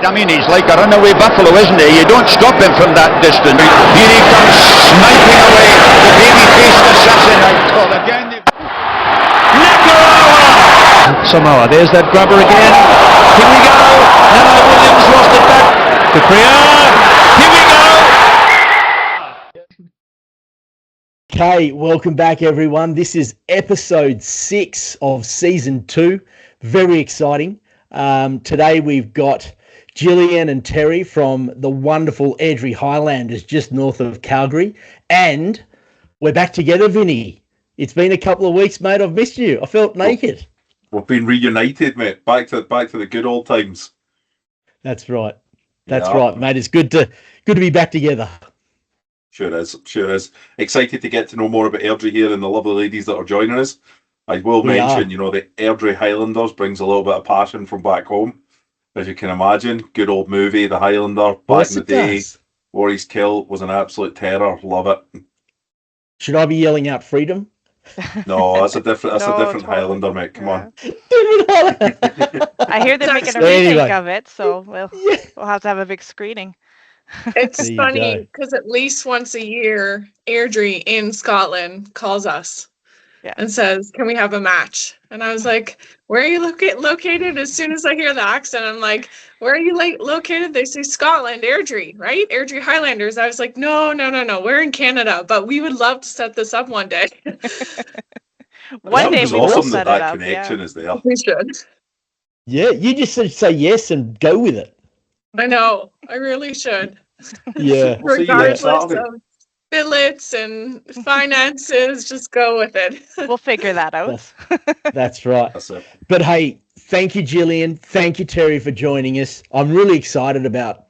I mean, he's like a runaway buffalo, isn't he? You don't stop him from that distance. Here he comes, sniping away. The baby-faced assassin. Again, Samoa, there's that grubber again. Here we go. Now Williams lost it back to Priya. Here we go. Okay, welcome back everyone. This is episode 6 of season 2. Very exciting. Today we've got Gillian and Terry from the wonderful Airdrie Highlanders just north of Calgary. And we're back together, Vinny. It's been a couple of weeks, mate. I've missed you. I felt naked. We've been reunited, mate. Back to the good old times. That's right. That's right, mate. It's good to be back together. Sure is. Excited to get to know more about Airdrie here and the lovely ladies that are joining us. I will mention, the Airdrie Highlanders brings a little bit of passion from back home. As you can imagine, good old movie, The Highlander, back in the day. Warriors Kill was an absolute terror. Love it. Should I be yelling out freedom? No, that's a different Highlander, mate. Come on. I hear they're making a remake of it, so we'll have to have a big screening. It's funny because at least once a year, Airdrie in Scotland calls us and says, "Can we have a match?" And I was like, "Where are you located?" As soon as I hear the accent, I'm like, "Where are you located?" They say Scotland, Airdrie, right? Airdrie Highlanders. I was like, No. We're in Canada, but we would love to set this up one day. One day we will set it up. Connection is there. We should. Yeah, you just say yes and go with it. I know. I really should. Yeah. Regardless of billets and finances, just go with it. We'll figure that out. That's right. That's it. But hey, thank you, Gillian. Thank you, Terry, for joining us. I'm really excited about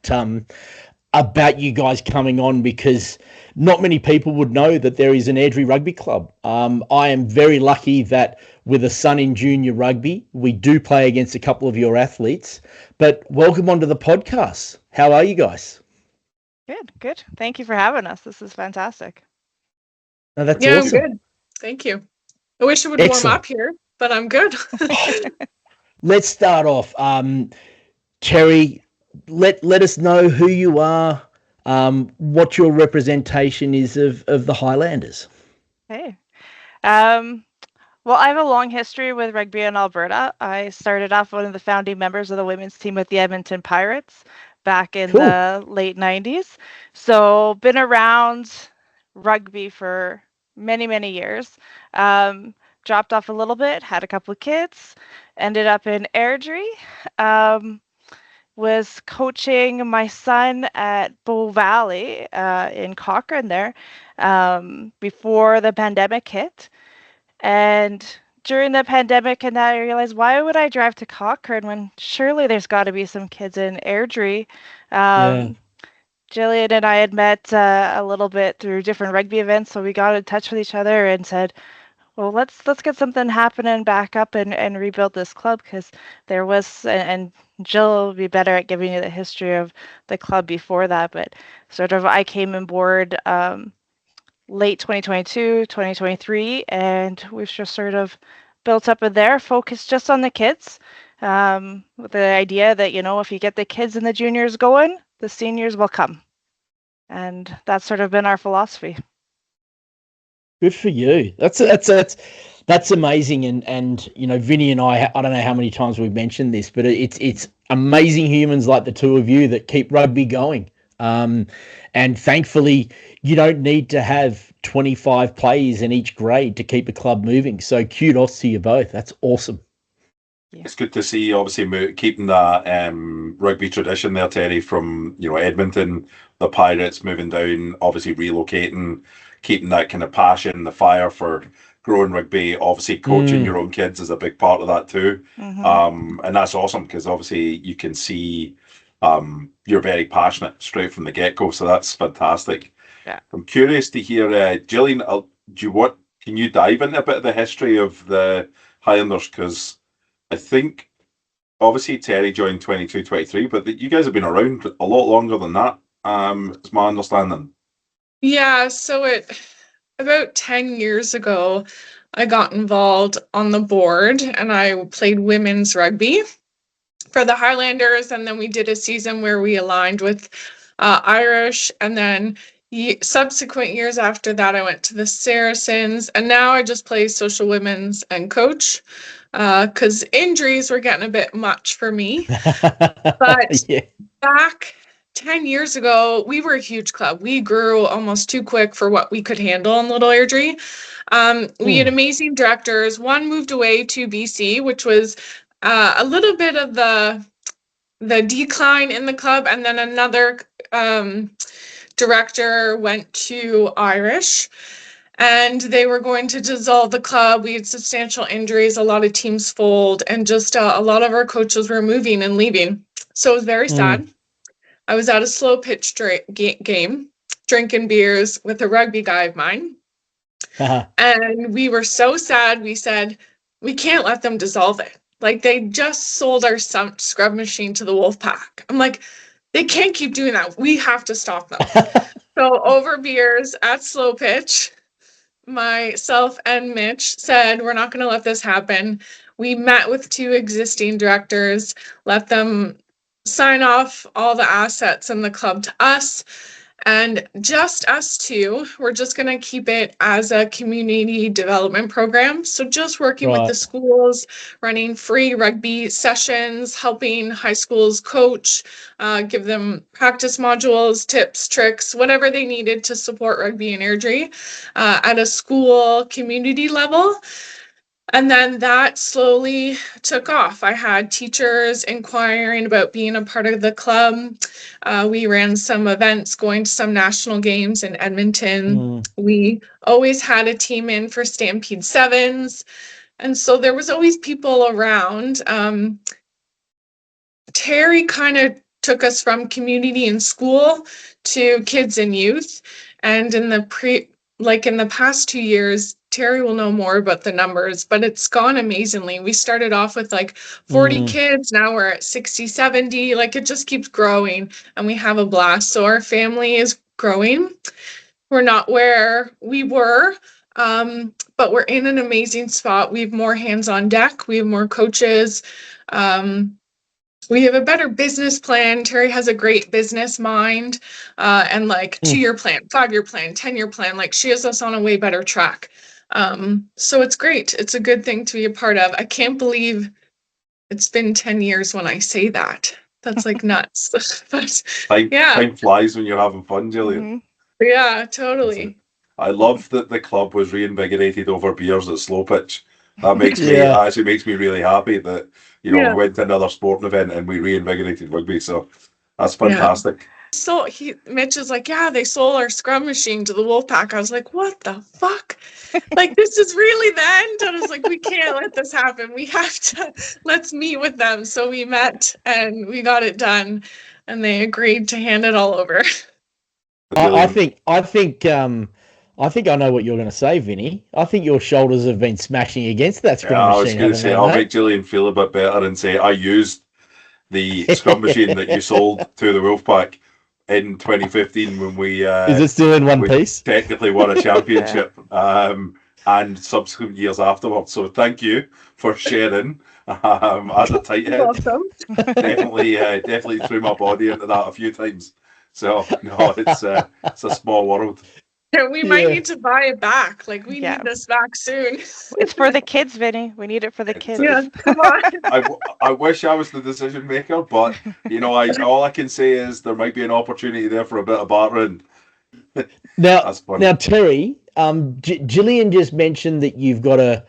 you guys coming on because not many people would know that there is an Airdrie Rugby Club. I am very lucky that with a son in junior rugby, we do play against a couple of your athletes. But welcome onto the podcast. How are you guys? Good. Thank you for having us. This is fantastic. No, that's awesome. I'm good. Thank you. I wish it would warm up here, but I'm good. Let's start off. Terry, let us know who you are, what your representation is of the Highlanders. Hey. Well, I have a long history with rugby in Alberta. I started off one of the founding members of the women's team with the Edmonton Pirates back in the late 90s. So been around rugby for many, many years. Dropped off a little bit, had a couple of kids, ended up in Airdrie. Was coaching my son at Bow Valley in Cochrane there before the pandemic hit. And during the pandemic and that, I realized, why would I drive to Cochrane when surely there's got to be some kids in Airdrie? Gillian and I had met a little bit through different rugby events, so we got in touch with each other and said, well, let's get something happening back up and rebuild this club, because there was, and Jill will be better at giving you the history of the club before that, but sort of I came on board late 2022, 2023, and we've just sort of built up in there, focused just on the kids, with the idea that, if you get the kids and the juniors going, the seniors will come. And that's sort of been our philosophy. Good for you. That's amazing. And Vinny and I don't know how many times we've mentioned this, but it's amazing humans like the two of you that keep rugby going. And thankfully, you don't need to have 25 players in each grade to keep a club moving. So kudos to you both. That's awesome. Yeah. It's good to see, obviously, keeping that rugby tradition there, Terry, from Edmonton, the Pirates moving down, obviously relocating, keeping that kind of passion, the fire for growing rugby. Obviously, coaching your own kids is a big part of that too. Mm-hmm. And that's awesome because obviously you can see you're very passionate straight from the get-go, so that's fantastic. Yeah. I'm curious to hear, Gillian, can you dive into a bit of the history of the Highlanders? Because I think, obviously, Terry joined 22-23, but you guys have been around a lot longer than that, is my understanding. Yeah, so about 10 years ago, I got involved on the board and I played women's rugby for the Highlanders, and then we did a season where we aligned with Irish, and then subsequent years after that I went to the Saracens, and now I just play social women's and coach because injuries were getting a bit much for me. But back 10 years ago, we were a huge club. We grew almost too quick for what we could handle in Little Airdrie. We had amazing directors. One moved away to BC, which was a little bit of the decline in the club, and then another director went to Irish, and they were going to dissolve the club. We had substantial injuries, a lot of teams fold, and just a lot of our coaches were moving and leaving. So it was very sad. I was at a slow pitch game, drinking beers with a rugby guy of mine. And we were so sad. We said, we can't let them dissolve it. Like, they just sold our scrub machine to the Wolfpack. I'm like, they can't keep doing that. We have to stop them. So over beers at slow pitch, myself and Mitch said, we're not going to let this happen. We met with 2 existing directors, let them sign off all the assets in the club to us, and just us 2. We're just going to keep it as a community development program. So just working with the schools, running free rugby sessions, helping high schools coach, give them practice modules, tips, tricks, whatever they needed to support rugby in Airdrie at a school community level. And then that slowly took off. I had teachers inquiring about being a part of the club. We ran some events, going to some national games in Edmonton. We always had a team in for Stampede Sevens. And so there was always people around. Terry kind of took us from community and school to kids and youth. And in the past 2 years, Terry will know more about the numbers, but it's gone amazingly. We started off with like 40 kids. Now we're at 60, 70. Like, it just keeps growing, and we have a blast. So our family is growing. We're not where we were, but we're in an amazing spot. We have more hands on deck. We have more coaches. We have a better business plan. Terry has a great business mind, and like 2-year plan, 5-year plan, 10-year plan. Like, she has us on a way better track. So it's great. It's a good thing to be a part of. I can't believe it's been 10 years when I say that. That's like nuts. But time flies when you're having fun, Gillian. Yeah, totally. I love that the club was reinvigorated over beers at slow pitch. That makes me actually makes me really happy that we went to another sporting event and we reinvigorated rugby. So that's fantastic. So Mitch is like, they sold our scrum machine to the Wolfpack. I was like, what the fuck? Like, this is really the end? And I was like, we can't let this happen. We have to, let's meet with them. So we met and we got it done, and they agreed to hand it all over. I think I know what you're going to say, Vinny. I think your shoulders have been smashing against that scrum machine. I was going to say, I'll make Gillian feel a bit better and say I used the scrum machine that you sold to the Wolfpack in 2015 when we is it still in one piece? Technically won a championship, and subsequent years afterwards. So thank you for sharing. As a tight head, definitely threw my body into that a few times. So no, it's a small world. We might need to buy it back. Like, we need this back soon. It's for the kids, Vinny. We need it for the kids. Come on. I wish I was the decision maker, but all I can say is there might be an opportunity there for a bit of bartering. Now, Terry, Gillian just mentioned that you've got a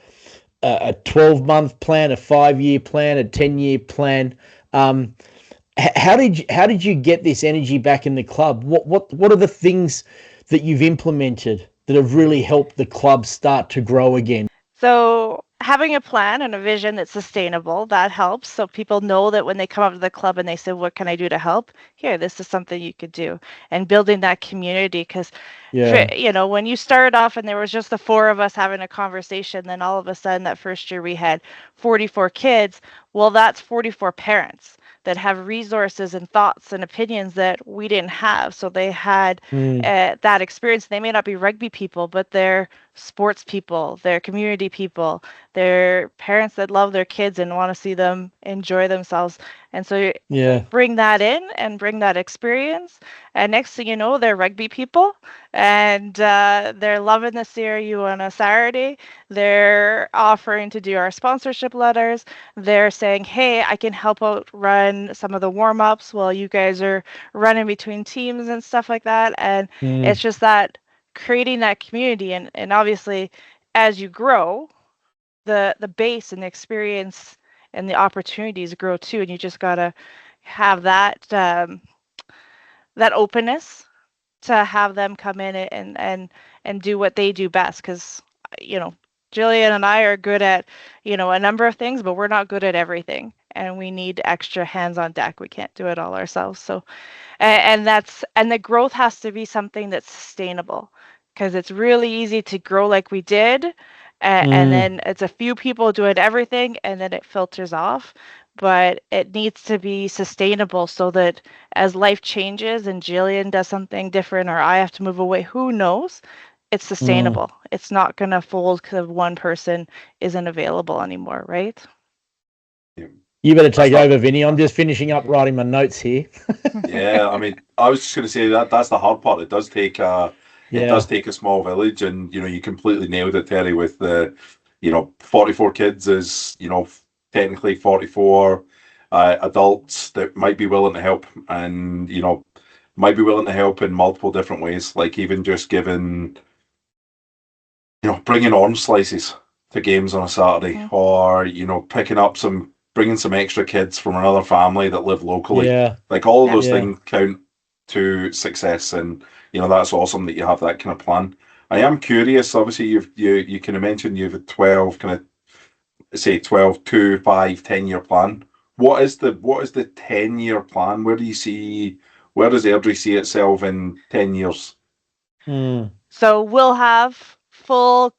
12-month plan, a 5-year plan, a 10-year plan. How did you get this energy back in the club? What are the things that you've implemented that have really helped the club start to grow again? So having a plan and a vision that's sustainable, that helps. So people know that when they come up to the club and they say, what can I do to help? Here, this is something you could do. And building that community, because, when you started off and there was just the 4 of us having a conversation, then all of a sudden that first year we had 44 kids. Well, that's 44 parents that have resources and thoughts and opinions that we didn't have. So they had that experience. They may not be rugby people, but they're sports people, they're community people, they're parents that love their kids and want to see them enjoy themselves. And so Yeah. bring that in and bring that experience. And next thing you know, they're rugby people, and they're loving the CRU on a Saturday. They're offering to do our sponsorship letters. They're saying, hey, I can help out run some of the warm-ups while you guys are running between teams and stuff like that. And it's just that creating that community. And obviously, as you grow, the base and the experience and the opportunities grow too. And you just got to have that that openness to have them come in and do what they do best, because Jillian and I are good at a number of things, but we're not good at everything, and we need extra hands on deck. We can't do it all ourselves. So and the growth has to be something that's sustainable, because it's really easy to grow like we did, and then it's a few people doing everything and then it filters off. But it needs to be sustainable, so that as life changes and Jillian does something different, or I have to move away, who knows, it's sustainable. It's not going to fold because one person isn't available anymore, right? You better take over, Vinny. I'm just finishing up writing my notes here. Yeah, I mean, I was just going to say that's the hard part. It does take a small village, and you completely nailed it, Terry, with the 44 kids is technically 44 adults that might be willing to help, and might be willing to help in multiple different ways, like even just giving bringing orange slices to games on a Saturday, or bringing some extra kids from another family that live locally. Like all of those things count to success, and that's awesome that you have that kind of plan. I am curious, obviously you kind of mentioned you have a 12 kind of, say 12, 2, 5, 10-year plan. What is the 10-year plan? Where does Airdrie see itself in 10 years? So we'll have full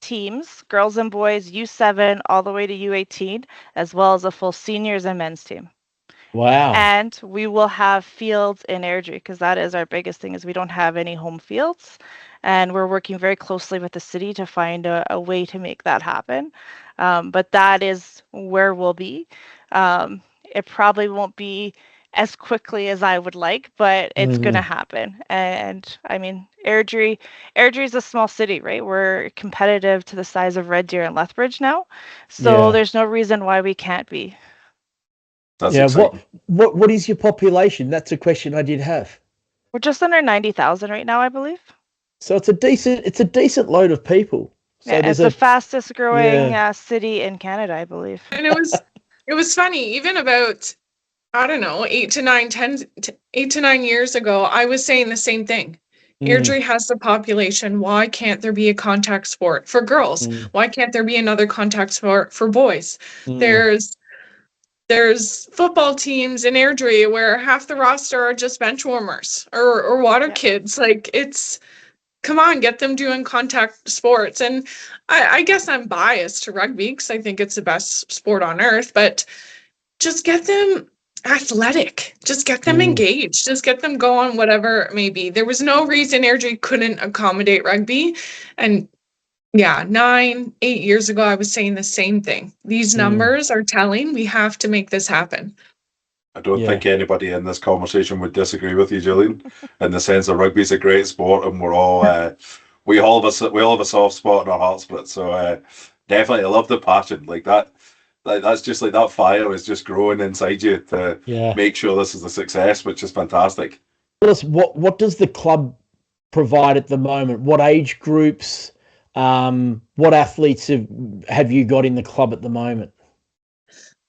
teams, girls and boys, U7 all the way to U18, as well as a full seniors and men's team. Wow. And we will have fields in Airdrie, because that is our biggest thing, is we don't have any home fields. And we're working very closely with the city to find a way to make that happen. But that is where we'll be. It probably won't be as quickly as I would like, but it's going to happen. And I mean, Airdrie is a small city, right? We're competitive to the size of Red Deer and Lethbridge now. So there's no reason why we can't be. That's exciting. What is your population? That's a question I did have. We're just under 90,000 right now, I believe. So it's a decent load of people. So it's the fastest growing city in Canada, I believe. And it was funny, even about, I don't know, 8 to 9 years ago, I was saying the same thing. Airdrie has the population. Why can't there be a contact sport for girls? Why can't there be another contact sport for boys? There's football teams in Airdrie where half the roster are just bench warmers or water kids. Like, come on, get them doing contact sports. And I guess I'm biased to rugby because I think it's the best sport on earth, but just get them athletic. Just get them engaged. Just get them going, whatever it may be. There was no reason Airdrie couldn't accommodate rugby. And 8 years ago, I was saying the same thing. These numbers are telling we have to make this happen. I don't think anybody in this conversation would disagree with you, Jillian, in the sense that rugby is a great sport, and we're all we all have a soft spot in our hearts for it. So definitely, I love the passion like that. That's just like that fire is just growing inside you to make sure this is a success, which is fantastic. Tell us, what does the club provide at the moment? What age groups? What athletes have you got in the club at the moment?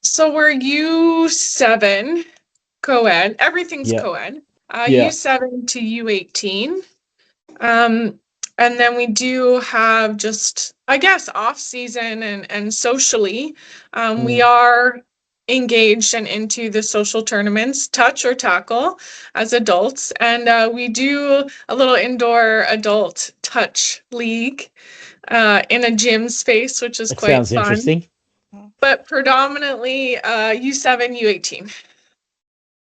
So we're U7 co-ed. Everything's co-ed. U7 to U18. And then we do have just, I guess, off season and socially, we are engaged and into the social tournaments, touch or tackle, as adults. And we do a little indoor adult touch league in a gym space, which is quite fun. Sounds interesting. But predominantly U7, U18.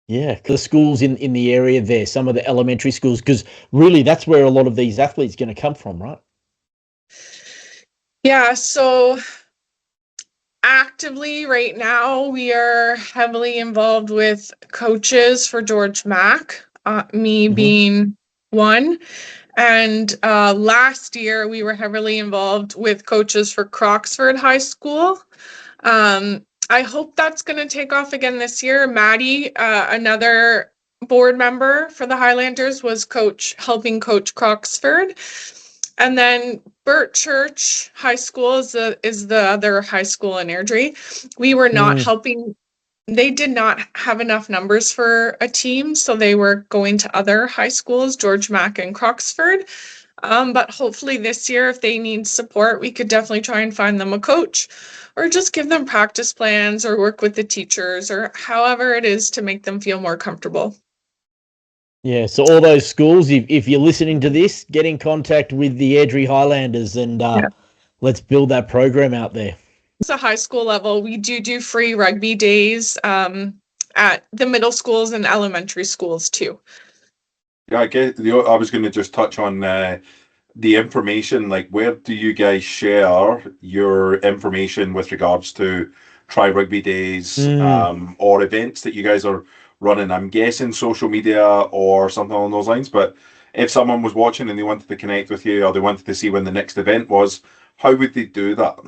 Yeah, the schools in the area there, some of the elementary schools, because really that's where a lot of these athletes are going to come from, right? Yeah, so actively right now, we are heavily involved with coaches for George Mack, me being one. And last year, we were heavily involved with coaches for Croxford High School. I hope that's going to take off again this year. Maddie, another board member for the Highlanders, was helping coach Croxford. And then Burt Church High School is the other high school in Airdrie. We were not helping. They did not have enough numbers for a team, so they were going to other high schools, George Mack and Croxford. But hopefully this year, if they need support, we could definitely try and find them a coach, or just give them practice plans, or work with the teachers, or however it is to make them feel more comfortable. Yeah, so all those schools, if you're listening to this, get in contact with the Airdrie Highlanders and let's build that program out there. It's a high school level. We do free rugby days at the middle schools and elementary schools too. Yeah, I was going to just touch on the information. Like, where do you guys share your information with regards to try rugby days or events that you guys are running? I'm guessing social media or something along those lines, but if someone was watching and they wanted to connect with you or they wanted to see when the next event was, how would they do that?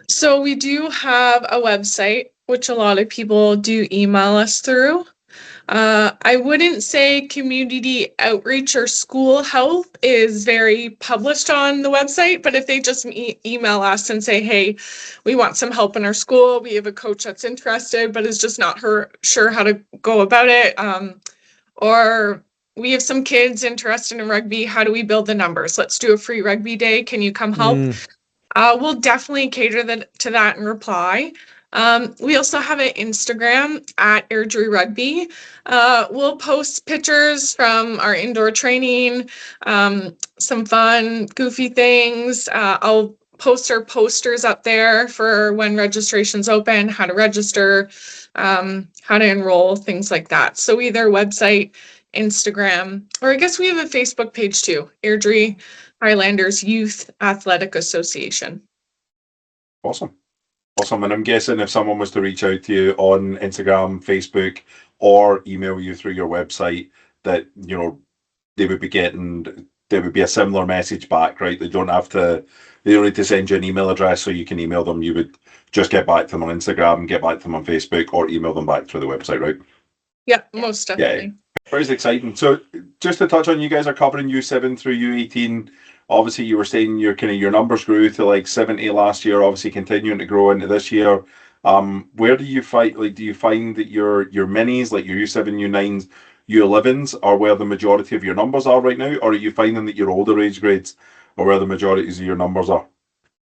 So we do have a website, which a lot of people do email us through. I wouldn't say community outreach or school health is very published on the website, but if they just email us and say, hey, we want some help in our school, we have a coach that's interested but is just not sure how to go about it, or we have some kids interested in rugby, how do we build the numbers? Let's do a free rugby day, can you come help? We'll definitely cater to that and reply. We also have an Instagram at Airdrie Rugby. We'll post pictures from our indoor training, some fun, goofy things. I'll post our posters up there for when registration's open, how to register, how to enroll, things like that. So either website, Instagram, or I guess we have a Facebook page too, Airdrie Highlanders Youth Athletic Association. Awesome. And I'm guessing if someone was to reach out to you on Instagram, Facebook, or email you through your website, that there would be a similar message back, right? They don't need to send you an email address so you can email them. You would just get back to them on Instagram, get back to them on Facebook, or email them back through the website, right? Yeah, most definitely. Yeah, very exciting. So just to touch on, you guys are covering U7 through U18. Obviously, you were saying your numbers grew to like 70 last year. Obviously, continuing to grow into this year. Where do you find? Like, do you find that your minis, like your U7, U9s, U11s, are where the majority of your numbers are right now, or are you finding that your older age grades are where the majority of your numbers are?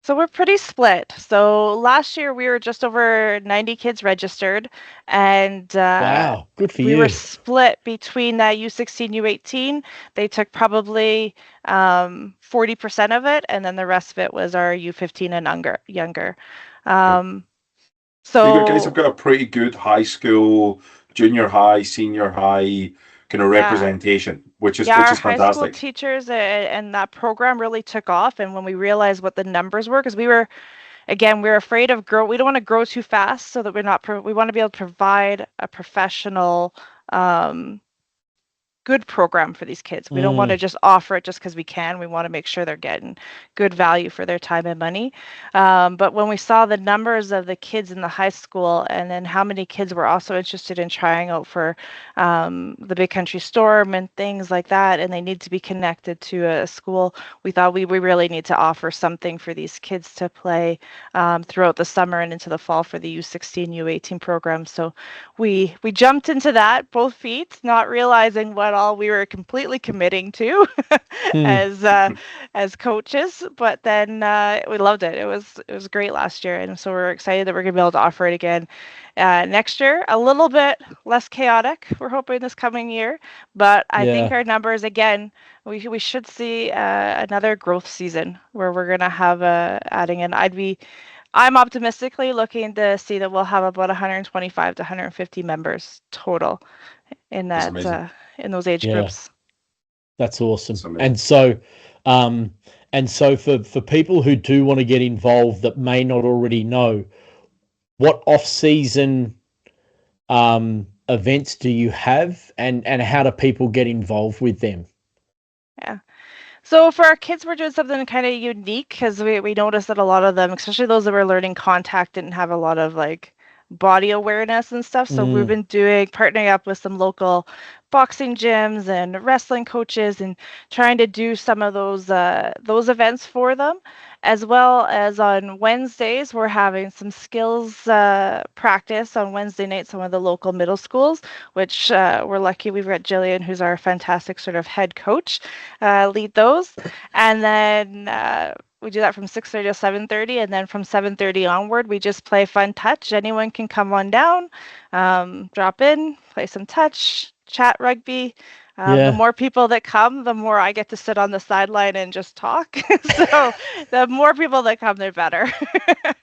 So we're pretty split. So last year we were just over 90 kids registered, and wow, good for you. We were split between that U16, U18. They took probably 40% of it, and then the rest of it was our U15 and younger. So you guys have got a pretty good high school, junior high, senior high kind of representation, which is fantastic. Our high school teachers and that program really took off. And when we realized what the numbers were, because we're afraid of grow. We don't want to grow too fast, so that we want to be able to provide a professional, good program for these kids. We don't want to just offer it just because we can. We want to make sure they're getting good value for their time and money. But when we saw the numbers of the kids in the high school, and then how many kids were also interested in trying out for the Big Country Storm and things like that, and they need to be connected to a school, we thought we really need to offer something for these kids to play throughout the summer and into the fall for the U16, U18 program. So we jumped into that, both feet, not realizing what all we were completely committing to as coaches, but then we loved it. It was great last year, and so we're excited that we're gonna be able to offer it again next year. A little bit less chaotic, we're hoping, this coming year, but I think our numbers, again, we should see another growth season where we're gonna have adding in. I'm optimistically looking to see that we'll have about 125 to 150 members total in that in those age groups. That's awesome. And so And so for people who do want to get involved that may not already know, what off-season events do you have, and how do people get involved with them? Yeah. So for our kids, we're doing something kind of unique because we noticed that a lot of them, especially those that were learning contact, didn't have a lot of like body awareness and stuff. So we've been partnering up with some local boxing gyms and wrestling coaches and trying to do some of those events for them. As well as on Wednesdays, we're having some skills practice on Wednesday night, some of the local middle schools, which we're lucky we've got Jillian, who's our fantastic sort of head coach, lead those. And then we do that from 6:30 to 7:30, and then from 7:30 onward, we just play fun touch. Anyone can come on down, drop in, play some touch, chat rugby. The more people that come, the more I get to sit on the sideline and just talk. So the more people that come, the better.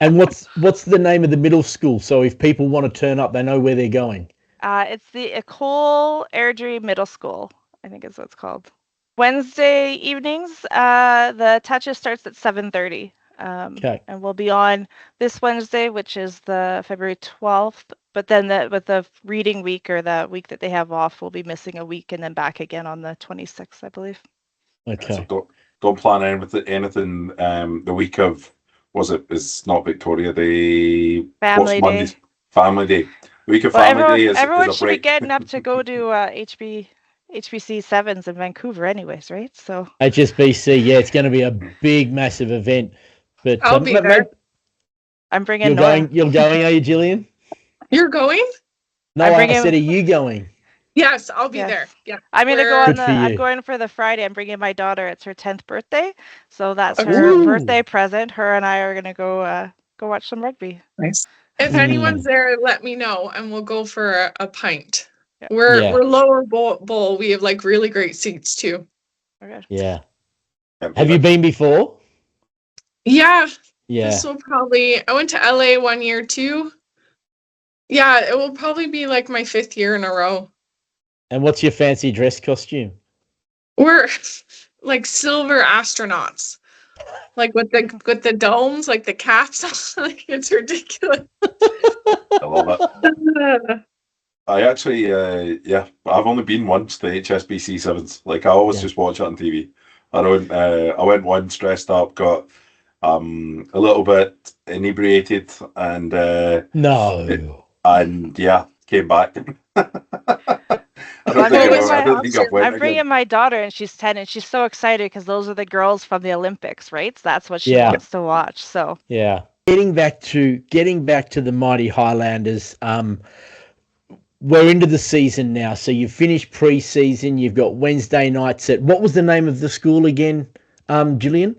And what's the name of the middle school? So if people want to turn up, they know where they're going. It's the Airdrie Middle School, I think is what it's called. Wednesday evenings, the touches starts at 7:30. Okay. And we'll be on this Wednesday, which is the February 12th. But then with the reading week or the week that they have off, we'll be missing a week and then back again on the 26th, I believe. Okay. So don't plan anything the week of, it's not Victoria Day. Family Day. Family Day. The week of Family Day is everyone a should break. be getting up to go to HBC Sevens in Vancouver anyways, right? So HSBC, yeah, it's going to be a big, massive event. But I'll be there. I'm bringing You're going, are you, Jillian? You're going? No, I said, are you going? Yes, I'll be there. Yeah. I'm gonna go I'm going for the Friday. I'm bringing my daughter. It's her 10th birthday, so that's her birthday present. Her and I are gonna go watch some rugby. Nice. If anyone's there, let me know, and we'll go for a pint. Yeah. We're lower bowl. We have like really great seats too. Okay. Yeah. Have you been before? Yeah. Yeah. This will I went to LA 1 year too. Yeah, it will probably be like my 5th year in a row. And what's your fancy dress costume? We're like silver astronauts. Like with the domes, like the caps. Like it's ridiculous. I love it. I actually, I've only been once to HSBC Sevens. Like I always just watch it on TV. I went once dressed up, got a little bit inebriated, and came back. I'm bringing my daughter, and she's 10, and she's so excited because those are the girls from the Olympics, right? So that's what she wants to watch. So getting back to the mighty Highlanders. We're into the season now, so you've finished pre-season. You've got Wednesday nights at, what was the name of the school again, Gillian?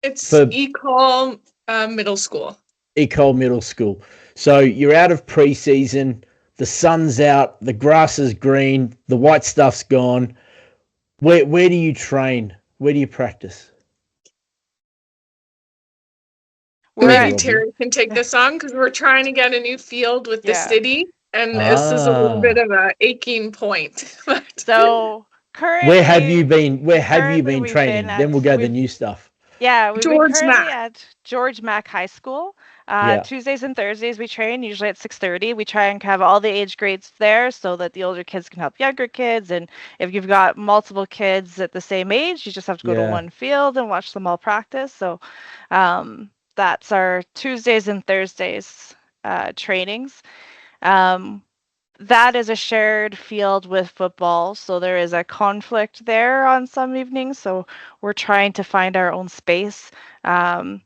It's Ecole Middle School. Ecole Middle School. So you're out of pre-season. The sun's out. The grass is green. The white stuff's gone. Where do you train? Where do you practice? Maybe Terry can take this on because we're trying to get a new field with the city. And this is a little bit of an aching point. So currently, where have you been training? Then we'll go to the new stuff. Yeah, we've been currently at George Mack High School. Tuesdays and Thursdays we train, usually at 6:30. We try and have all the age grades there so that the older kids can help younger kids. And if you've got multiple kids at the same age, you just have to go to one field and watch them all practice. So that's our Tuesdays and Thursdays trainings. That is a shared field with football, so there is a conflict there on some evenings. So we're trying to find our own space, and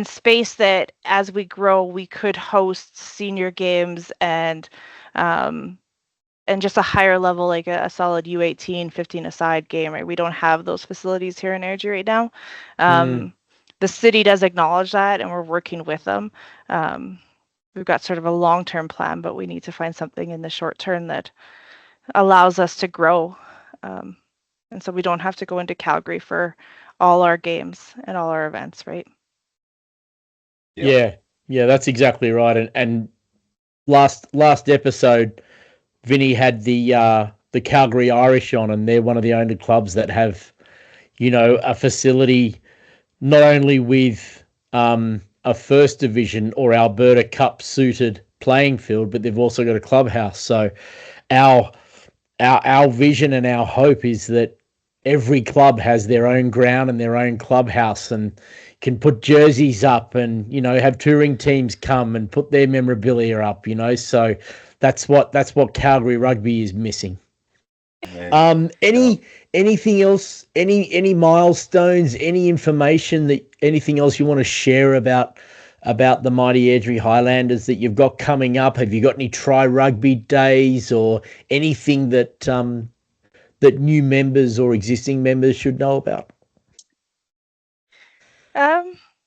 space that as we grow, we could host senior games and just a higher level, like a solid U18, 15-a-side game, right? We don't have those facilities here in Airdrie right now. The city does acknowledge that, and we're working with them. We've got sort of a long-term plan, but we need to find something in the short term that allows us to grow. And so we don't have to go into Calgary for all our games and all our events, right? Yeah, that's exactly right. And last episode, Vinny had the Calgary Irish on, and they're one of the only clubs that have a facility not only with a first division or Alberta Cup suited playing field, but they've also got a clubhouse. So our vision and our hope is that every club has their own ground and their own clubhouse and can put jerseys up and, have touring teams come and put their memorabilia up, so that's what Calgary Rugby is missing. Anything else, any milestones, any information anything else you want to share about the mighty Airdrie Highlanders that you've got coming up? Have you got any try rugby days or anything that new members or existing members should know about?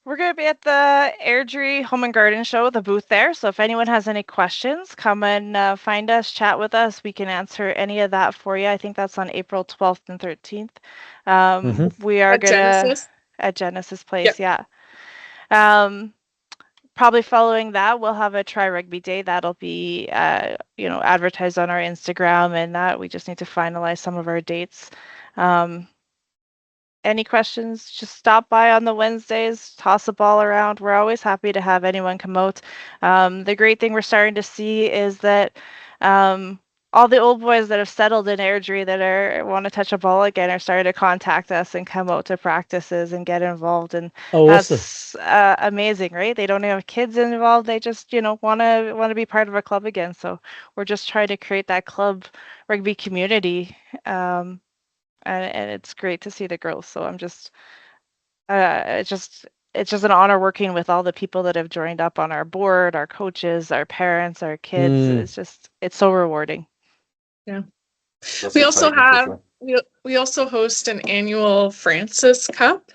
We're going to be at the Airdrie Home and Garden Show, the booth there. So if anyone has any questions, come and find us, chat with us. We can answer any of that for you. I think that's on April 12th and 13th. We are going to at Genesis Place. Yep. Yeah. Probably following that, we'll have a Try Rugby Day. That'll be, advertised on our Instagram and that. We just need to finalize some of our dates. Any questions, just stop by on the Wednesdays, toss a ball around. We're always happy to have anyone come out. The great thing we're starting to see is that all the old boys that have settled in Airdrie that want to touch a ball again are starting to contact us and come out to practices and get involved. And that's amazing, right? They don't have kids involved. They just, want to be part of a club again. So we're just trying to create that club rugby community. And it's great to see the growth. So I'm just, it's just an honor working with all the people that have joined up on our board, our coaches, our parents, our kids. It's so rewarding. Yeah. We also have, we also host an annual Francis Cup.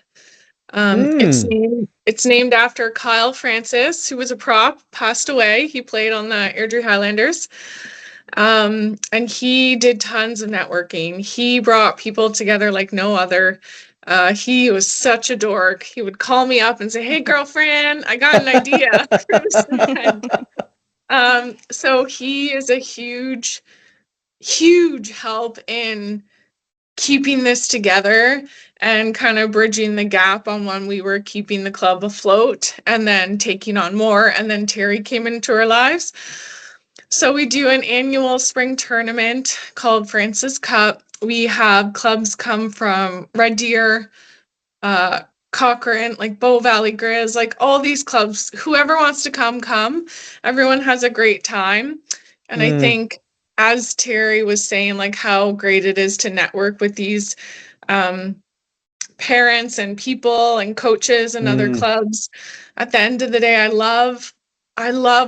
It's named after Kyle Francis, who was a prop, passed away. He played on the Airdrie Highlanders. And he did tons of networking. He brought people together like no other. He was such a dork. He would call me up and say, "Hey, girlfriend, I got an idea for this event." So he is a huge help in keeping this together and kind of bridging the gap on when we were keeping the club afloat and then taking on more. And then Terry came into our lives. So we do an annual spring tournament called Francis Cup. We have clubs come from Red Deer, Cochrane, like Bow Valley Grizz, like all these clubs. Whoever wants to come. Everyone has a great time. And I think, as Terry was saying, like how great it is to network with these parents and people and coaches and other clubs. At the end of the day, I love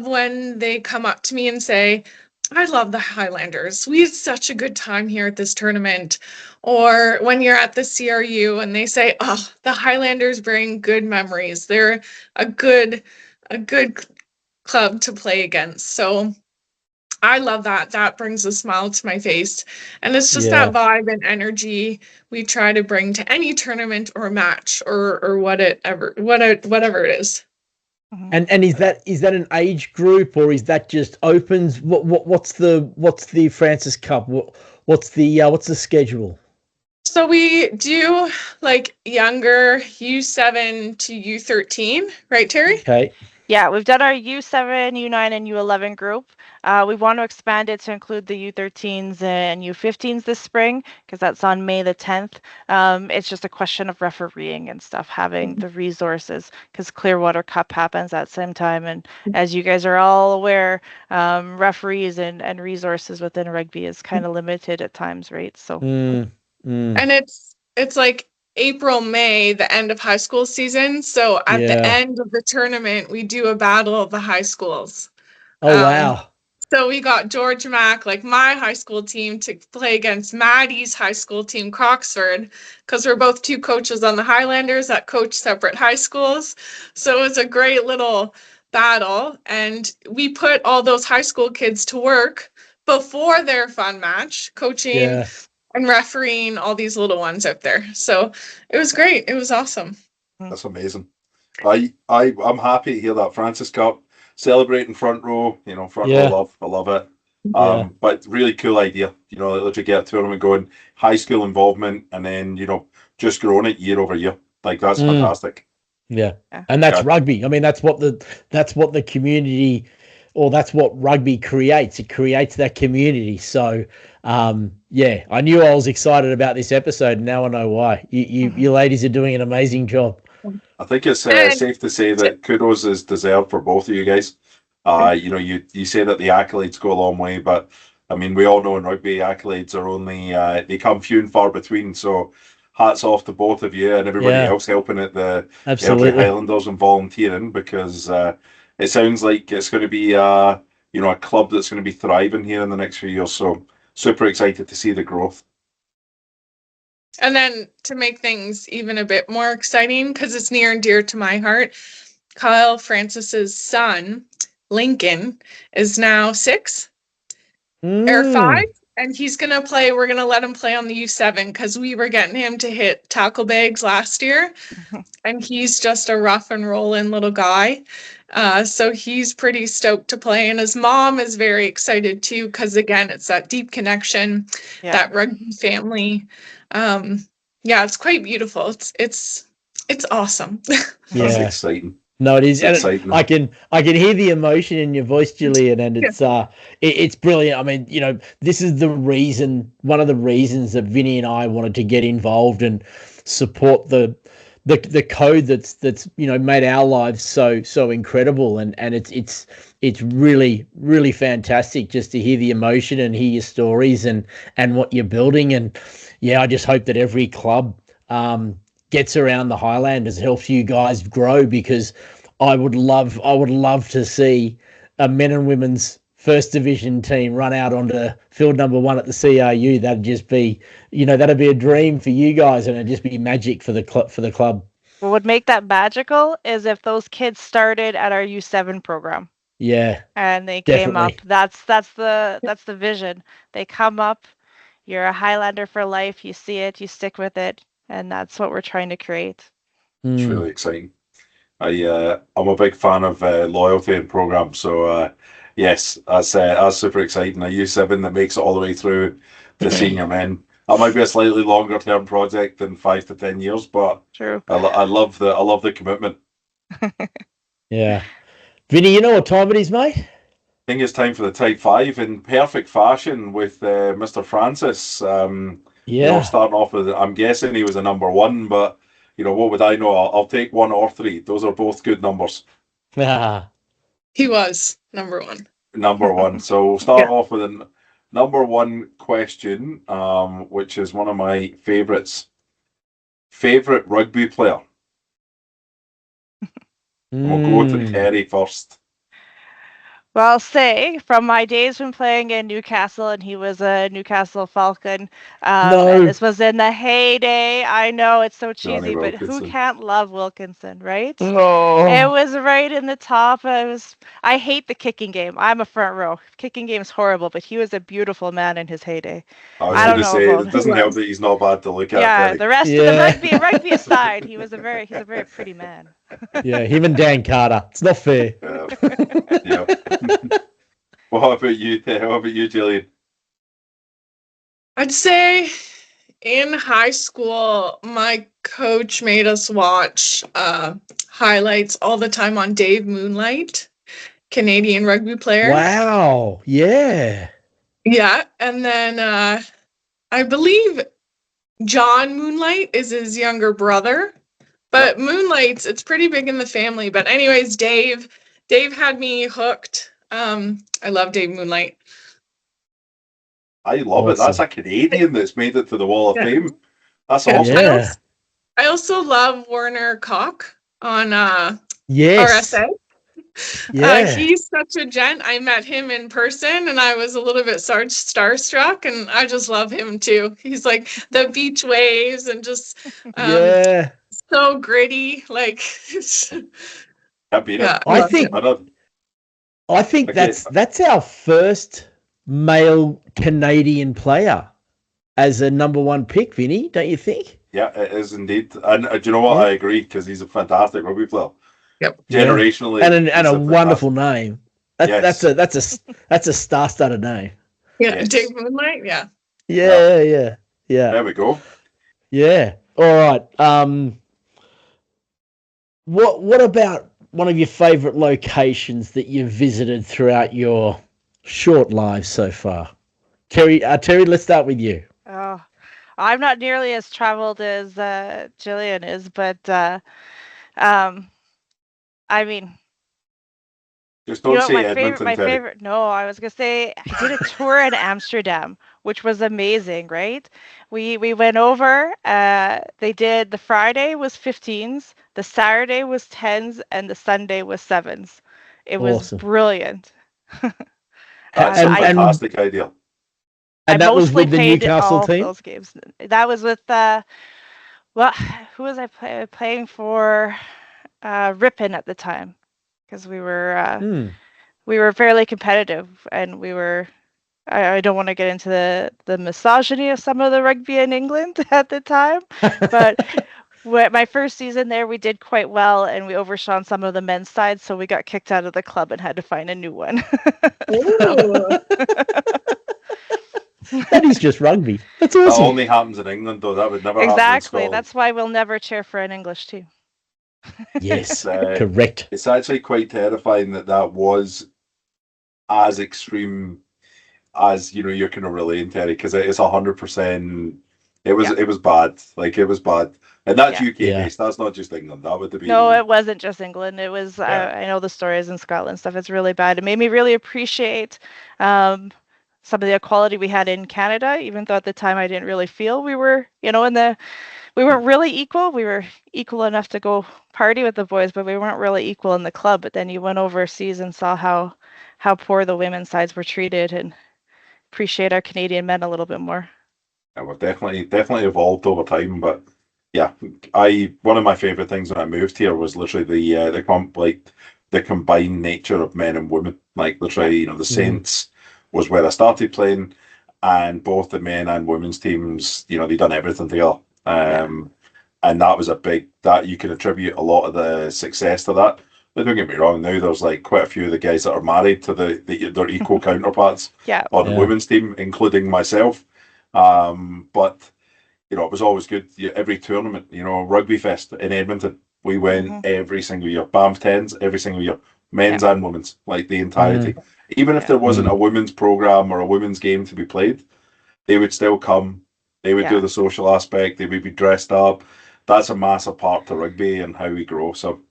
when they come up to me and say, "I love the Highlanders. We had such a good time here at this tournament." Or when you're at the CRU and they say, "Oh, the Highlanders bring good memories. They're a good club to play against." So I love that. That brings a smile to my face. And it's just that vibe and energy we try to bring to any tournament or match or whatever it is. And is that an age group or is that just opens? What's the Francis Cup? What's the schedule? So we do like younger U7 to U13, right, Terry? Okay. Yeah, we've done our U7, U9, and U11 group. We want to expand it to include the U13s and U15s this spring because that's on May the 10th. It's just a question of refereeing and stuff, having the resources because Clearwater Cup happens at the same time. And as you guys are all aware, referees and resources within rugby is kind of limited at times, right? So, and it's like April, May, the end of high school season. So at the end of the tournament, we do a battle of the high schools. Oh, wow. So we got George Mack, like my high school team, to play against Maddie's high school team, Croxford, because we're both two coaches on the Highlanders that coach separate high schools. So it was a great little battle. And we put all those high school kids to work before their fun match, coaching and refereeing all these little ones out there. So it was great. It was awesome. That's amazing. I'm happy to hear that Francis Cup celebrating front row. Front row love. I love it. But really cool idea. Literally get a tournament going, high school involvement, and then just growing it year over year. Like, that's fantastic. Yeah. And that's rugby. I mean, that's what the community, or that's what rugby creates. It creates that community. So, I knew I was excited about this episode. Now I know why. You ladies are doing an amazing job. I think it's safe to say that kudos is deserved for both of you guys. You say that the accolades go a long way, but I mean, we all know in rugby accolades are only they come few and far between. So hats off to both of you and everybody else helping at the Airdrie Highlanders and volunteering, because it sounds like it's going to be a club that's going to be thriving here in the next few years. So super excited to see the growth. And then to make things even a bit more exciting, because it's near and dear to my heart, Kyle Francis's son, Lincoln, is now 6 or 5. And he's going to play, we're going to let him play on the U7 because we were getting him to hit tackle bags last year. And he's just a rough and rolling little guy. So he's pretty stoked to play. And his mom is very excited too, because again, it's that deep connection, that rugby family. It's quite beautiful. It's awesome. That's exciting. No, it is. And I can hear the emotion in your voice, Gillian, and it's brilliant. I mean, this is one of the reasons that Vinny and I wanted to get involved and support the code that's made our lives so incredible, and it's really, really fantastic just to hear the emotion and hear your stories and what you're building. And I just hope that every club gets around the Highlanders, helps you guys grow, because I would love to see a men and women's first division team run out onto field number 1 at the CRU. That'd just be, that'd be a dream for you guys, and it'd just be magic for the club. What would make that magical is if those kids started at our U7 program. Yeah. And they came up. That's the vision. They come up, you're a Highlander for life, you see it, you stick with it. And that's what we're trying to create. It's really exciting. I'm a big fan of loyalty and programs. So yes, that's super exciting. A U7 that makes it all the way through to senior men. That might be a slightly longer term project than 5 to 10 years, but true. I love the commitment. Yeah, Vinny, you know what time it is, mate? I think it's time for the Type 5 in perfect fashion with Mr. Francis. Starting off with, I'm guessing he was a number 1, but what would I know? I'll take 1 or 3. Those are both good numbers. He was number 1. Number 1. So we'll start off with a number 1 question, which is one of my favorites. Favorite rugby player? We'll go to Terry first. Well, I'll say from my days when playing in Newcastle, and he was a Newcastle Falcon, and this was in the heyday. I know it's so cheesy, but who can't love Wilkinson, right? Oh. It was right in the top. I hate the kicking game. I'm a front row. Kicking game's horrible, but he was a beautiful man in his heyday. I was going to say, it doesn't help that he's not bad to look at. Yeah, the rest of the rugby aside, he's a very pretty man. Yeah, him and Dan Carter. It's not fair. Yeah. Well, how about you, Gillian? I'd say in high school, my coach made us watch highlights all the time on Dave Moonlight, Canadian rugby player. Wow. Yeah. Yeah. And then I believe John Moonlight is his younger brother. But Moonlights, it's pretty big in the family. But anyways, Dave had me hooked. I love Dave Moonlight. I love it. That's a Canadian that's made it to the Wall of Fame. That's awesome. Yeah. I also love Werner Koch on yes. RSA. Yeah. He's such a gent. I met him in person and I was a little bit starstruck, and I just love him too. He's like the beach waves and just so gritty. Like I think that's our first male Canadian player as a number 1 pick, Vinny, don't you think? Yeah, it is indeed. And do you know what? I agree, because he's a fantastic rugby player. Yep. Generationally, and a wonderful name. That's a star-studded name. Yeah, yes. Dave Moonlight. Yeah. Yeah. There we go. Yeah. All right. What about one of your favourite locations that you've visited throughout your short lives so far? Terry, let's start with you. Oh, I'm not nearly as traveled as Jillian is, but I mean, Just you don't know what, say Edmonton, my Terry. favorite, no, I was gonna say I did a tour in Amsterdam, which was amazing, right? We went over, the Friday was 15s, the Saturday was 10s, and the Sunday was 7s. It was Awesome. brilliant. That's a fantastic idea. And I that was mostly with the played Newcastle all of team? those games. That was with well, who was I playing for? Ripon at the time, because we were fairly competitive, and we were. I don't want to get into the misogyny of some of the rugby in England at the time, but my first season there, we did quite well, and we overshone some of the men's sides, so we got kicked out of the club and had to find a new one. That is just rugby. That's awesome. That only happens in England, though. That would never happen in Exactly. Scotland. That's why we'll never cheer for an English team. Yes, correct. It's actually quite terrifying that was as extreme as you're kind of relaying, Terry, because it's 100%. It was bad. Like, it was bad, and that's UK based. That's not just England. That would be. No, it wasn't just England. It was. I know the stories in Scotland stuff. It's really bad. It made me really appreciate some of the equality we had in Canada, even though at the time I didn't really feel we were, we weren't really equal. We were equal enough to go party with the boys, but we weren't really equal in the club. But then you went overseas and saw how poor the women's sides were treated, and appreciate our Canadian men a little bit more. Yeah, we've definitely evolved over time, but yeah, one of my favorite things when I moved here was literally the combined nature of men and women. Like, literally, the Saints was where I started playing, and both the men and women's teams, they done everything together. And that was that you can attribute a lot of the success to that. But don't get me wrong, now there's like quite a few of the guys that are married to their equal counterparts on the women's team, including myself. But it was always good. Every tournament, Rugby Fest in Edmonton, we went every single year. Banff Tens every single year, men's and women's, like the entirety. Even if there wasn't a women's program or a women's game to be played, they would still come. They would do the social aspect. They would be dressed up. That's a massive part to rugby and how we grow. So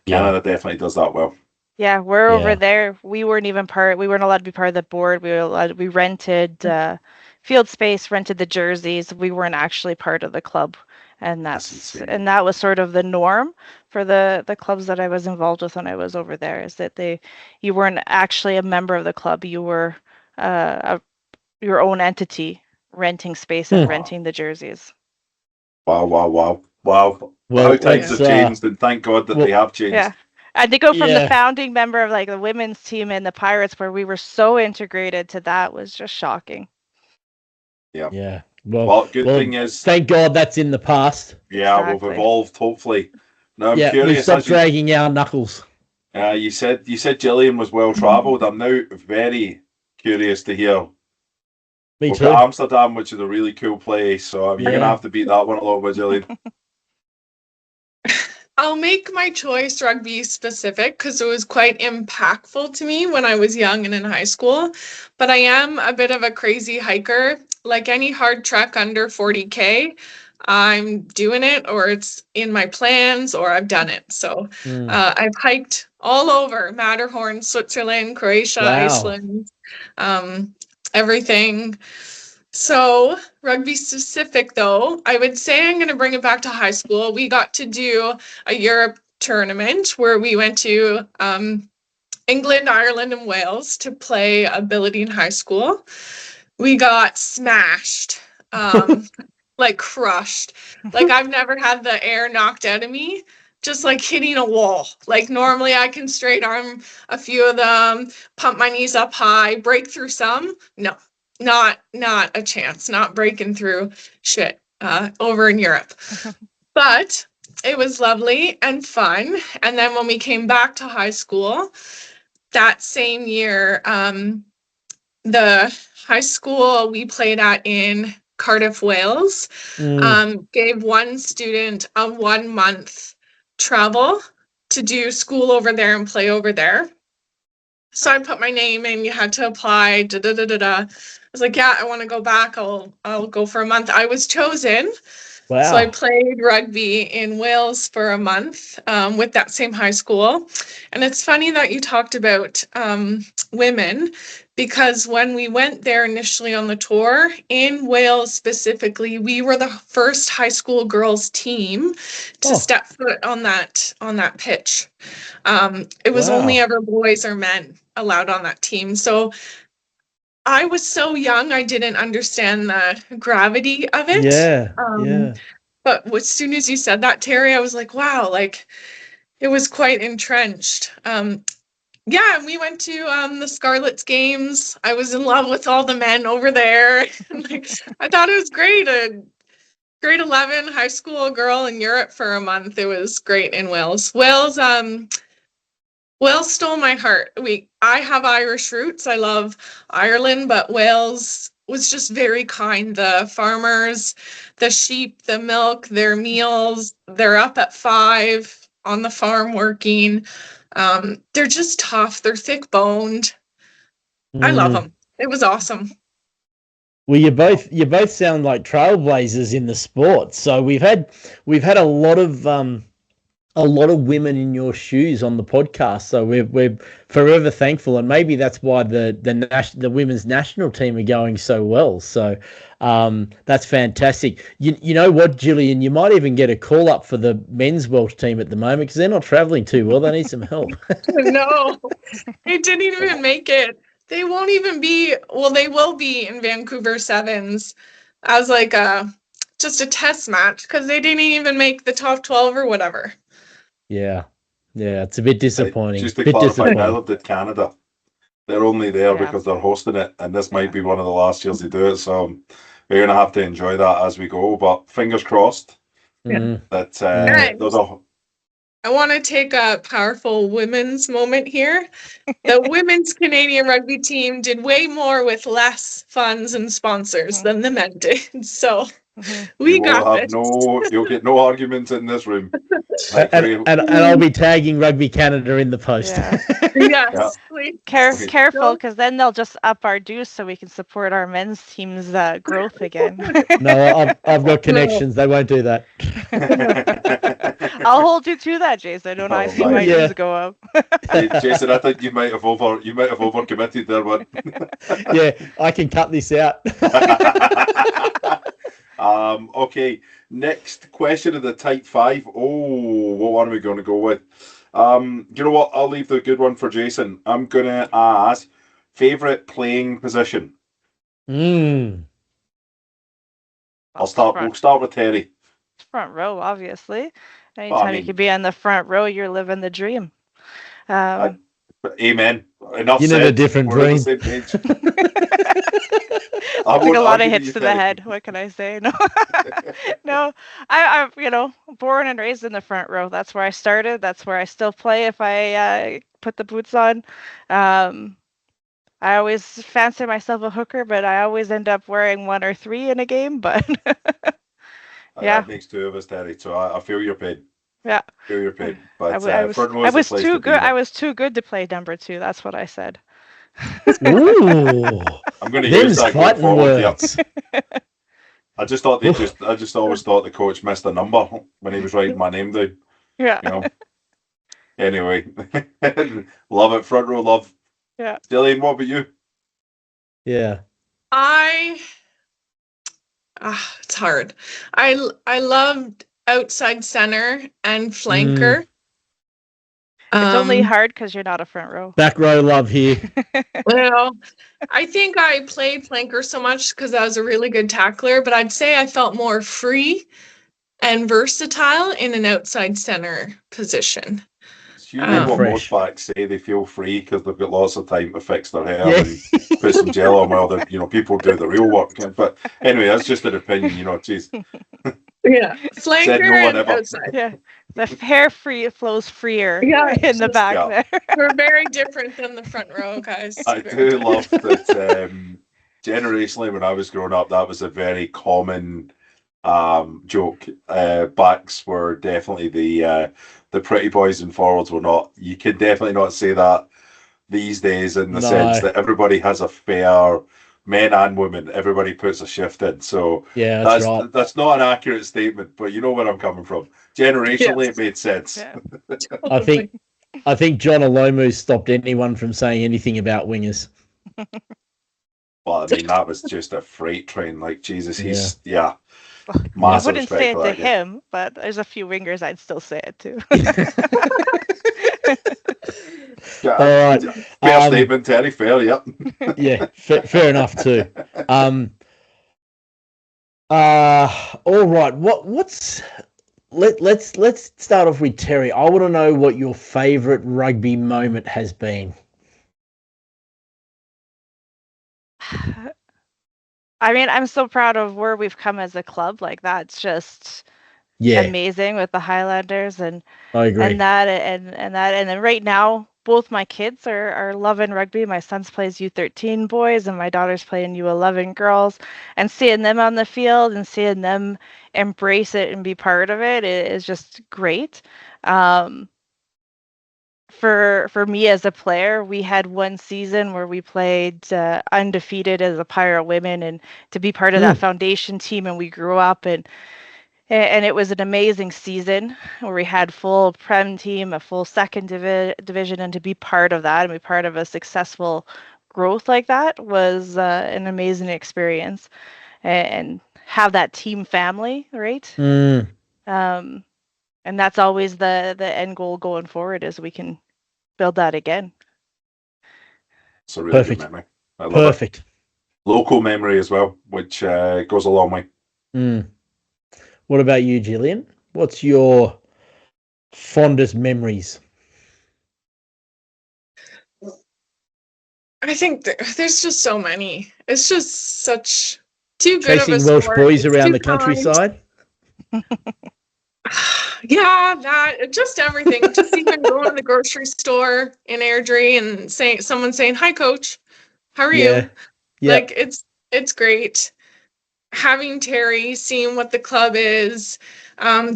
Canada definitely does that well. Yeah, we're over there. We weren't allowed to be part of the board. We rented field space, rented the jerseys. We weren't actually part of the club. And that was sort of the norm for the clubs that I was involved with when I was over there, is that you weren't actually a member of the club. You were your own entity, renting space and renting the jerseys. Wow. Well, how times have changed, and thank God that they have changed. Yeah. And they go from the founding member of like the women's team and the Pirates, where we were so integrated, to that was just shocking. Yeah. Yeah. Well, good thing is, thank God that's in the past. Yeah, exactly. We've evolved, hopefully. Now I'm curious. We've stopped dragging our knuckles. You said Gillian was well travelled. I'm now very curious to hear. Me too. Got Amsterdam, which is a really cool place, so you're gonna have to beat that one a little bit, Gillian. I'll make my choice rugby specific because it was quite impactful to me when I was young and in high school. But I am a bit of a crazy hiker. Like any hard trek under 40K, I'm doing it, or it's in my plans, or I've done it. So I've hiked all over Matterhorn, Switzerland, Croatia, Iceland, everything. So rugby specific, though, I would say I'm going to bring it back to high school. We got to do a Europe tournament where we went to England, Ireland, and Wales to play ability in high school. We got smashed, like crushed. Like, I've never had the air knocked out of me, just like hitting a wall. Like, normally I can straight arm a few of them, pump my knees up high, break through some. No. Not a chance, not breaking through shit over in Europe. But it was lovely and fun. And then when we came back to high school, that same year, the high school we played at in Cardiff, Wales, gave one student a 1 month travel to do school over there and play over there. So I put my name in, you had to apply, I was like, yeah, I want to go back. I'll go for a month. I was chosen. Wow. So I played rugby in Wales for a month with that same high school. And it's funny that you talked about women, because when we went there initially on the tour, in Wales specifically, we were the first high school girls team to step foot on that pitch. It was only ever boys or men allowed on that team. So I was so young, I didn't understand the gravity of it. Yeah. But as soon as you said that, Terry, I was like, wow, like it was quite entrenched. Yeah, and we went to the Scarlets games. I was in love with all the men over there. Like, I thought it was great. A grade 11 high school girl in Europe for a month. It was great in Wales. Wales stole my heart. I have Irish roots. I love Ireland, but Wales was just very kind. The farmers, the sheep, the milk, their meals, they're up at 5 on the farm working. They're just tough. They're thick boned. I love them. It was awesome. Well, you both sound like trailblazers in the sport. So we've had a lot of women in your shoes on the podcast. So we're forever thankful, and maybe that's why the women's national team are going so well. So that's fantastic. You know what, Gillian, you might even get a call up for the men's Welsh team at the moment because they're not traveling too well. They need some help. No, they didn't even make it. They won't even be. Well, they will be in Vancouver Sevens as like just a test match because they didn't even make the top 12 or whatever. Yeah, it's a bit disappointing. Just to clarify, I lived in Canada. They're only there because they're hosting it, and this might be one of the last years they do it. So we're going to have to enjoy that as we go. But fingers crossed that those are. I want to take a powerful women's moment here. The women's Canadian rugby team did way more with less funds and sponsors than the men did. So we got this. You'll get no arguments in this room. and I'll be tagging Rugby Canada in the post. Yes, please. Careful, because then they'll just up our dues so we can support our men's team's growth again. No, I've got connections. They won't do that. I'll hold you to that, Jason. I don't see my dues go up. Hey, Jason, I think you might have overcommitted there, but yeah, I can cut this out. Okay, next question of the type 5. Oh, what one are we going to go with? You know what? I'll leave the good one for Jason. I'm going to ask favorite playing position. We'll start with Terry. Front row, obviously. Anytime you can be on the front row, you're living the dream. Amen. Enough you said. know, a different dream. I took a lot of hits to the head. What can I say? No, no. I'm born and raised in the front row. That's where I started. That's where I still play if I put the boots on. I always fancy myself a hooker, but I always end up wearing 1 or 3 in a game. But that makes 2 of us, Terry. So I feel your pain. Yeah. I feel your pain. But I was too good. I was too good to play number 2. That's what I said. Ooh, I'm going to use that going forward. I just thought I just always thought the coach missed a number when he was writing my name down. Yeah. You know. Anyway, love it. Front row love. Yeah. Gillian, what about you? Yeah. It's hard. I loved outside center and flanker. It's only hard because you're not a front row. Back row love here. Well, I think I played flanker so much because I was a really good tackler, but I'd say I felt more free and versatile in an outside center position. It's usually what most backs say. They feel free because they've got lots of time to fix their hair and put some gel on while people do the real work. But anyway, that's just an opinion, geez. Yeah, flanker Said no one and ever. outside. Yeah, the hair flows freer in the back there. We're very different than the front row guys. I do love that generationally, when I was growing up, that was a very common joke. Backs were definitely the pretty boys and forwards were not. You can definitely not say that these days in the sense that everybody has a fair, men and women, everybody puts a shift in. So Yeah, that's not an accurate statement, but you know where I'm coming from. Generationally, It made sense. Yeah. I think John Olomu stopped anyone from saying anything about wingers. Well, I mean, that was just a freight train. Like, Jesus, he's I wouldn't say it to him, but there's a few wingers I'd still say it to. All right. Fair statement, Terry. Fair, yep. Yeah, fair enough too. All right. Let's start off with Terry. I want to know what your favourite rugby moment has been. I mean, I'm so proud of where we've come as a club. Like, that's just amazing with the Highlanders and I agree. and then right now both my kids are loving rugby. My son's plays U13 boys and my daughter's playing U11 girls, and seeing them on the field and seeing them embrace it and be part of it is just great. For me as a player, we had one season where we played undefeated as a Pirate women, and to be part of that foundation team, and we grew up and it was an amazing season where we had full Prem team, a full second division, and to be part of that and be part of a successful growth like that was an amazing experience, and have that team family, right? And that's always the end goal going forward, is we can build that again. It's a really good memory. I love it. Local memory as well, which goes a long way. What about you, Gillian? What's your fondest memories? I think there's just so many. It's just such too good Chasing of a Welsh sport. boys around the countryside? Yeah, that, just everything. Just even going to the grocery store in Airdrie and someone saying, "Hi, coach, how are you?" Like, it's great. Having Terry, seeing what the club is,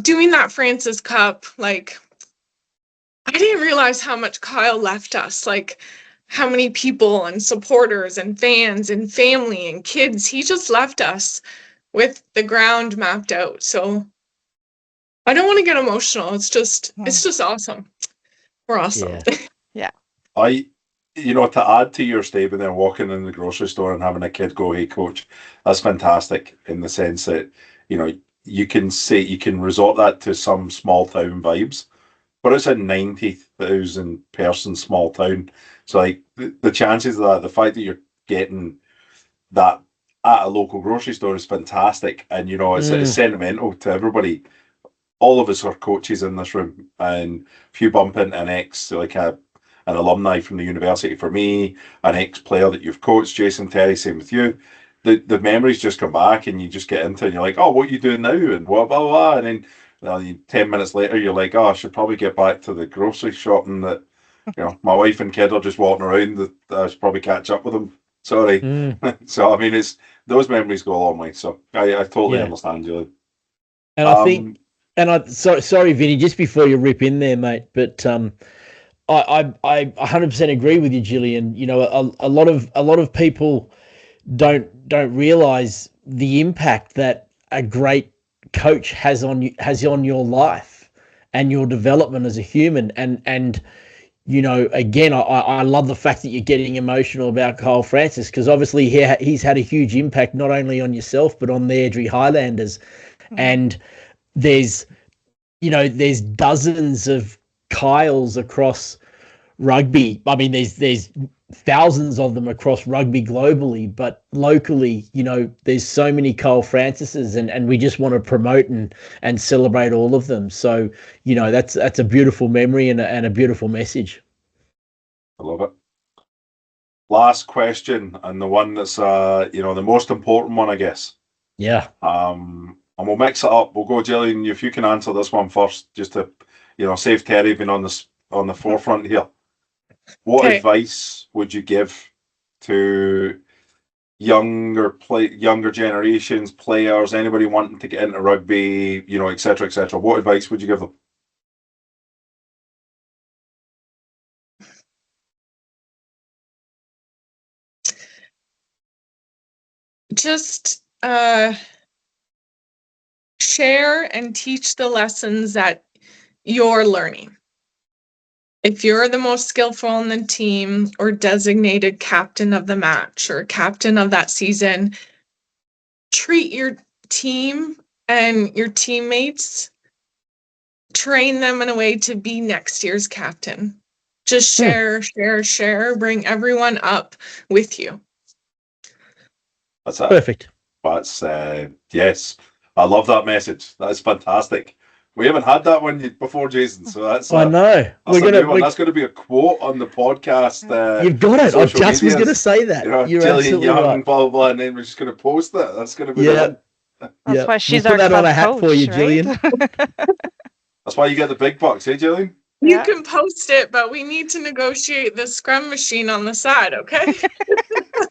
doing that Francis Cup. Like, I didn't realize how much Kyle left us. Like, how many people and supporters and fans and family and kids. He just left us with the ground mapped out. So I don't want to get emotional. It's just awesome. We're awesome. Yeah. To add to your statement there, walking in the grocery store and having a kid go, "Hey, coach," that's fantastic, in the sense that, you can resort that to some small town vibes, but it's a 90,000 person small town. So, like, the chances of that, the fact that you're getting that at a local grocery store is fantastic. And, it's sentimental to everybody. All of us are coaches in this room, and if you bump into an alumni from the university, for me, an ex-player that you've coached, Jason, Terry, same with you, the memories just come back, and you just get into it, and you're like, "Oh, what are you doing now?" and blah, blah, blah. And then 10 minutes later, you're like, "Oh, I should probably get back to the grocery shopping that, my wife and kid are just walking around, that I should probably catch up with them. Sorry." So, I mean, those memories go a long way. So I totally understand, Julie. And I think, sorry, Vinny, just before you rip in there, mate, but I 100% agree with you, Gillian. A lot of people don't realize the impact that a great coach has on your life and your development as a human. And again, I love the fact that you're getting emotional about Kyle Francis, because obviously he's had a huge impact not only on yourself but on the Airdrie Highlanders. And there's dozens of Kyles across rugby. I mean, there's thousands of them across rugby globally, but locally, there's so many Kyle Francises, and we just want to promote and celebrate all of them. So, that's a beautiful memory and a beautiful message. I love it. Last question, and the one that's the most important one, I guess. Yeah. And we'll mix it up. We'll go, Gillian, if you can answer this one first, just to, save Terry being on the forefront here. What advice would you give to younger generations, players, anybody wanting to get into rugby, et cetera, what advice would you give them? Just share and teach the lessons that you're learning. If you're the most skillful in the team or designated captain of the match or captain of that season, treat your team and your teammates, train them in a way to be next year's captain. Just share, bring everyone up with you. That's it. Perfect. That's yes, I love that message. That's fantastic. We haven't had that one before, Jason. So that's I know. That's going to be a quote on the podcast. You've got it. I just was going to say that. You're Jillian absolutely Young, right. blah, blah, blah, and then we're just going to post that. That's going to be That's why she's we'll our put that on a hat coach, for you, right? Jillian. That's why you get the big bucks, Jillian? You can post it, but we need to negotiate the scrum machine on the side, okay?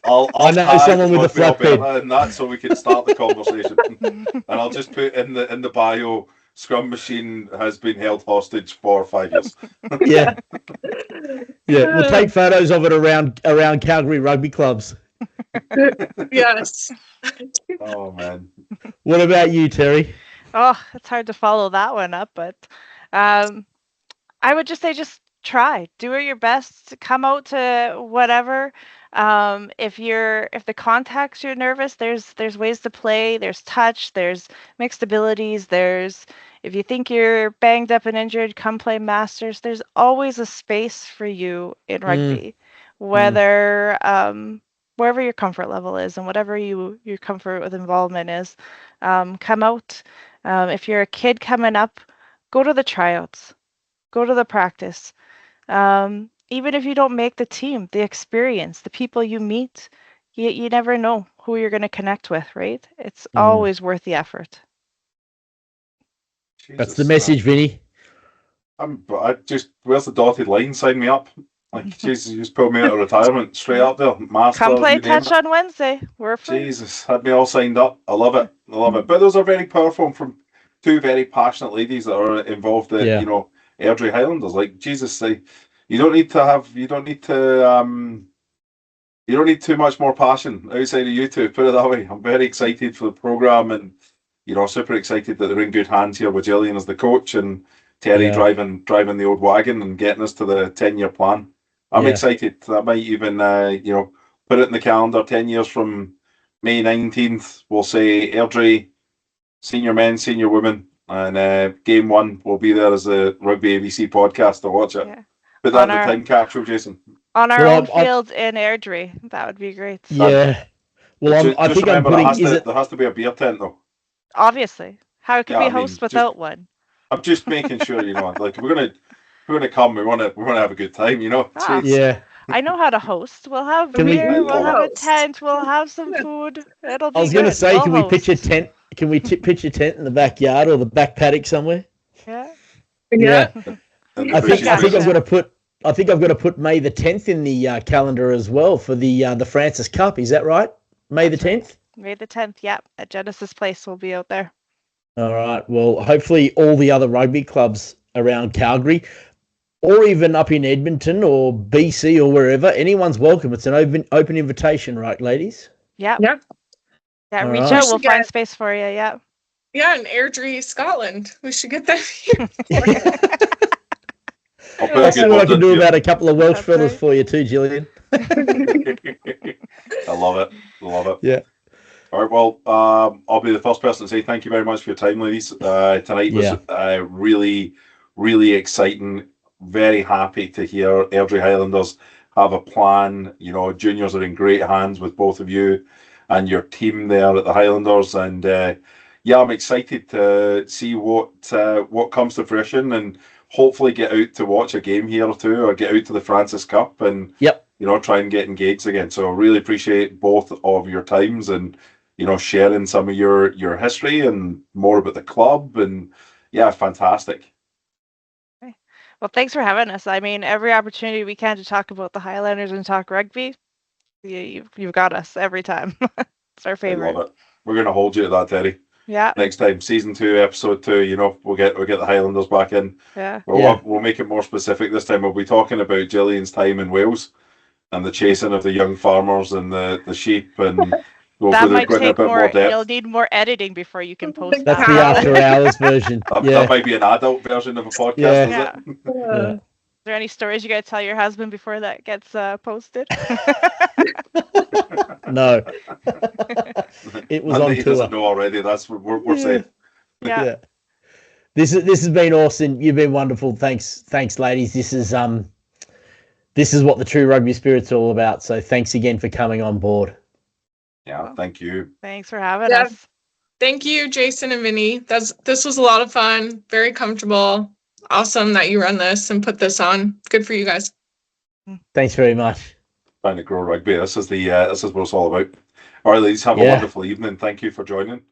I'll know someone with a flatbed, and that, so we can start the conversation. And I'll just put in the bio, scrum machine has been held hostage for 5 years. Yeah. We'll take photos of it around Calgary rugby clubs. Yes. Oh man. What about you, Terry? Oh, it's hard to follow that one up, but I would just say just try. Do your best. Come out to whatever. If the contacts you're nervous, there's ways to play. There's touch. There's mixed abilities. If you think you're banged up and injured, come play Masters. There's always a space for you in rugby, whether wherever your comfort level is and whatever your comfort with involvement is. Come out. If you're a kid coming up, go to the tryouts. Go to the practice. Even if you don't make the team, the experience, the people you meet, you never know who you're going to connect with, right? It's always worth the effort. Jesus, that's the message, Vinny. Where's the dotted line? Sign me up. Like, Jesus, you just pulled me out of retirement straight up there. Master, come play touch on Wednesday. We're free. Jesus, had me all signed up. I love it. But those are very powerful from two very passionate ladies that are involved in, Airdrie Highlanders. Like, Jesus, you don't need too much more passion outside of you two, put it that way. I'm very excited for the programme and, super excited that they're in good hands here with Jillian as the coach and Terry driving the old wagon and getting us to the 10-year plan. I'm excited. That might even, put it in the calendar 10 years from May 19th. We'll say Airdrie, senior men, senior women, and game one will be there as a Rugby ABC podcast to watch it. Yeah. Put that in the time capsule, Jason. On our own field in Airdrie. That would be great. Yeah. Well, I think I'm putting... There has to be a beer tent, though. Obviously. How could we host without one? I'm just making sure, like, we're gonna come. We want to have a good time, Yeah. I know how to host. We'll have beer. We'll have a tent. We'll have some food. It'll be. I was going to say, can we pitch a tent? Can we pitch a tent in the backyard or the back paddock somewhere? Yeah. I think I've got to put May the 10th in the calendar as well for the Francis Cup. Is that right? May the 10th. May the 10th. Yeah, at Genesis Place, we'll be out there. All right. Well, hopefully all the other rugby clubs around Calgary, or even up in Edmonton or BC or wherever, anyone's welcome. It's an open invitation, right, ladies? Yeah. Yeah. Yeah. Reach out. We'll find space for you. Yeah. Yeah, in Airdrie, Scotland. We should get that. I'll see what I can do about a couple of Welsh fellas for you too, Jillian. I love it. Yeah. All right, well, I'll be the first person to say thank you very much for your time, ladies. Tonight was really, really exciting. Very happy to hear Airdrie Highlanders have a plan. Juniors are in great hands with both of you and your team there at the Highlanders. And I'm excited to see what comes to fruition and hopefully get out to watch a game here or two or get out to the Francis Cup and try and get engaged again. So really appreciate both of your times and sharing some of your history and more about the club and fantastic. Okay. Well, thanks for having us. I mean, every opportunity we can to talk about the Highlanders and talk rugby, you've got us every time. It's our favorite. I love it. We're going to hold you to that, Terry. Yeah. Next time, season 2, episode 2, you know, we'll get the Highlanders back in. Yeah. We'll make it more specific this time. We'll be talking about Gillian's time in Wales and the chasing of the young farmers and the sheep, and that might take more depth. You'll need more editing before you can post That's that. the after hours version. That might be an adult version of a podcast. Yeah. Is it? Yeah. Is there any stories you got to tell your husband before that gets posted? No. It was on He tour. doesn't know already. That's we're safe. Yeah. This has been awesome. You've been wonderful. Thanks, ladies. This is what the true rugby spirit's all about. So thanks again for coming on board. Yeah, thank you. Thanks for having us. Thank you, Jason and Vinny. This was a lot of fun. Very comfortable. Awesome that you run this and put this on. Good for you guys. Thanks very much. Trying to grow rugby. This is what it's all about. All right, ladies, have a wonderful evening. Thank you for joining.